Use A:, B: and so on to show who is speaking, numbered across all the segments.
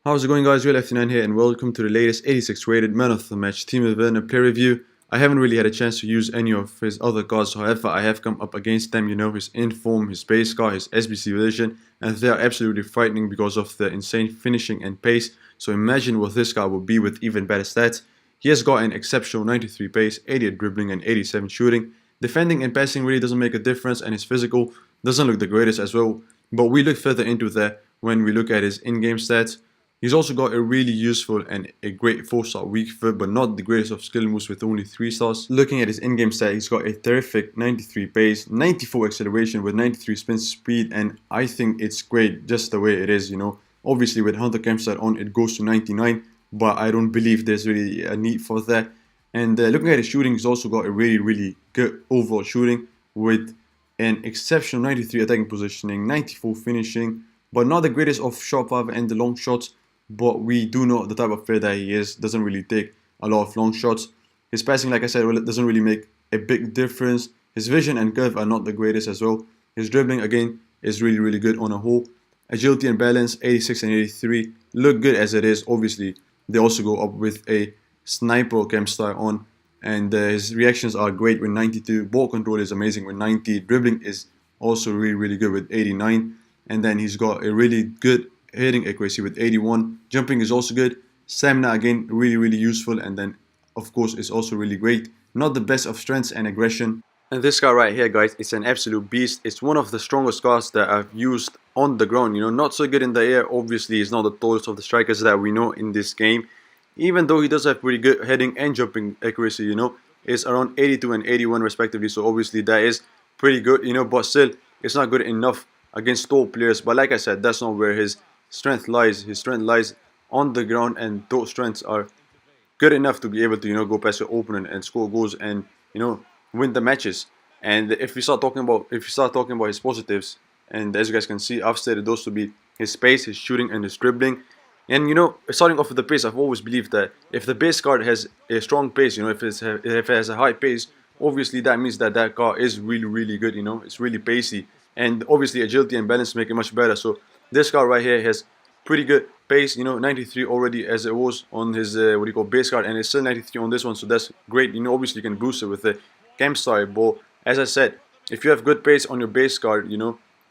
A: How's it going, guys? Real FT9 here, and welcome to the latest 86 rated man of the match Timo Werner player review. I haven't really had a chance to use any of his other cards, however, I have come up against them, his inform, his base card, his SBC version, and they are absolutely frightening because of the insane finishing and pace. So imagine what this card will be with even better stats. He has got an exceptional 93 pace, 88 dribbling, and 87 shooting. Defending and passing really doesn't make a difference, and his physical doesn't look the greatest as well. But we look further into that when we look at his in-game stats. He's also got a really useful and a great 4-star weak foot, but not the greatest of skill moves with only 3 stars. Looking at his in-game stat, he's got a terrific 93 pace, 94 acceleration with 93 spin speed, and I think it's great just the way it is, Obviously with Hunter Campsite on, it goes to 99, but I don't believe there's really a need for that. And looking at his shooting, he's also got a really good overall shooting with an exceptional 93 attacking positioning, 94 finishing, but not the greatest of shot power and the long shots. But we do know the type of player that he is. Doesn't really take a lot of long shots. His passing, like I said, doesn't really make a big difference. His vision and curve are not the greatest as well. His dribbling, again, is really good on a whole. Agility and balance, 86 and 83, look good as it is. Obviously, they also go up with a sniper cam style on. And his reactions are great with 92. Ball control is amazing with 90. Dribbling is also really good with 89. And then he's got a really good hitting accuracy with 81. Jumping is also good. Stamina, again, really useful. And then, of course, is also really great. Not the best of strengths and aggression. And this guy right here, guys, is an absolute beast. It's one of the strongest cards that I've used on the ground. Not so good in the air. Obviously, he's not the tallest of the strikers that we know in this game. Even though he does have pretty good heading and jumping accuracy, it's around 82 and 81 respectively. So obviously that is pretty good, but still, it's not good enough against tall players. But like I said, that's not where his strength lies. His strength lies on the ground, and those strengths are good enough to be able to go past your opponent and score goals and win the matches. And if we start talking about his positives, and as you guys can see, I've stated those to be his pace, his shooting, and his dribbling. And starting off with the pace, I've always believed that if the base card has a strong pace, if it has a high pace, obviously that means that that card is really good. It's really pacey, and obviously agility and balance make it much better. So this card right here has pretty good pace, 93 already as it was on his base card, and it's still 93 on this one, so that's great. Obviously you can boost it with the campsite, but as I said, if you have good pace on your base card,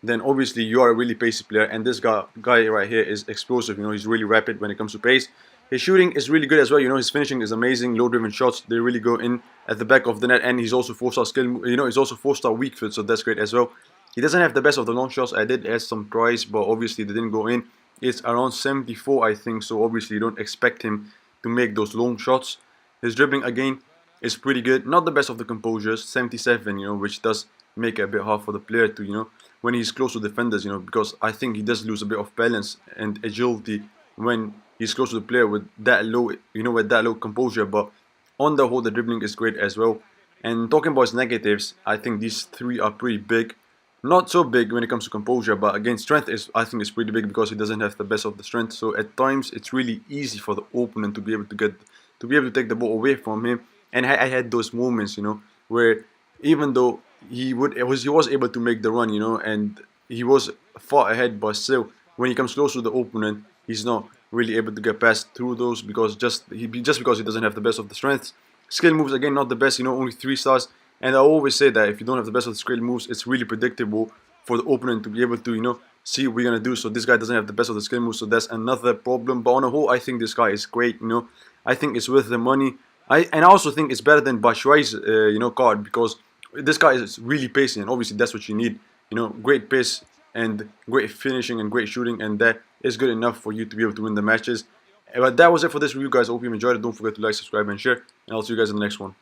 A: then obviously you are a really pacey player, and this guy right here is explosive. He's really rapid when it comes to pace. His shooting is really good as well. His finishing is amazing. Low driven shots, they really go in at the back of the net, and he's also 4-star skill. He's also 4-star weak foot, so that's great as well. He doesn't have the best of the long shots. I did add some tries, but obviously they didn't go in. It's around 74, I think, so obviously you don't expect him to make those long shots. His dribbling, again, is pretty good. Not the best of the composures, 77, which does make it a bit hard for the player to, when he's close to defenders, because I think he does lose a bit of balance and agility when he's close to the player with that low, with that low composure. But on the whole, the dribbling is great as well. And talking about his negatives, I think these 3 are pretty big. Not so big when it comes to composure, but again, strength I think is pretty big because he doesn't have the best of the strength. So at times it's really easy for the opponent to be able to take the ball away from him. And I had those moments, where even though he was able to make the run, and he was far ahead, but still when he comes close to the opponent, he's not really able to get past through those because because he doesn't have the best of the strengths. Skill moves, again, not the best, only 3 stars. And I always say that if you don't have the best of the skill moves, it's really predictable for the opponent to be able to, see what we're going to do. So this guy doesn't have the best of the skill moves, so that's another problem. But on the whole, I think this guy is great, I think it's worth the money. I also think it's better than Batshuayi's, card, because this guy is really pacey, and obviously that's what you need. Great pace and great finishing and great shooting, and that is good enough for you to be able to win the matches. But that was it for this review, guys. I hope you enjoyed it. Don't forget to like, subscribe, and share, and I'll see you guys in the next one.